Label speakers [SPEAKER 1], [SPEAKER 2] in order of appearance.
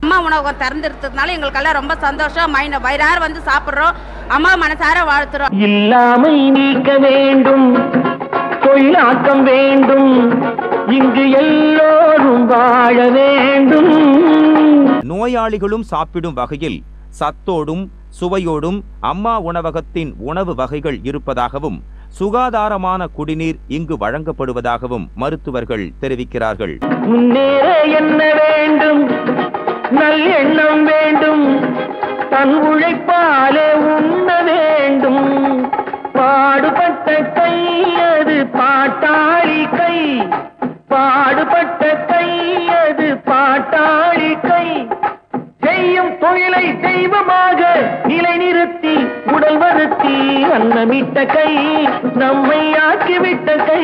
[SPEAKER 1] அம்மா உணவகம் திறந்துருக்கிறதுனால எங்களுக்கெல்லாம் ரொம்ப சந்தோஷம். வயிறார வந்து சாப்பிடுறோம். அம்மா மனசார வாழ்த்துறோம்.
[SPEAKER 2] இல்லாமை நீக்க வேண்டும், தொழிலாக்கம் வேண்டும், இங்கு எல்லோரும் வாழ வேண்டும்.
[SPEAKER 3] நோயாளிகளும் சாப்பிடும் வகையில் சத்தோடும் சுவையோடும் அம்மா உணவகத்தின் உணவு வகைகள் இருப்பதாகவும் சுகாதாரமான குடிநீர் இங்கு வழங்கப்படுவதாகவும் மருத்துவர்கள் தெரிவிக்கிறார்கள்.
[SPEAKER 2] முன்னேற என்ன வேண்டும், நல்லெண்ணம் வேண்டும், தன் உழைப்பாலே உண்ண வேண்டும். பாடுபட்ட கை அது பாட்டாளி கை, பாடுபட்ட கை அது பாட்டாளி கை. செய்யும் தொழிலை தெய்வமாக நிலைநிறுத்தி உடல் வருத்தி அன்னமிட்ட கை, நம்மை ஆக்கிவிட்ட கை.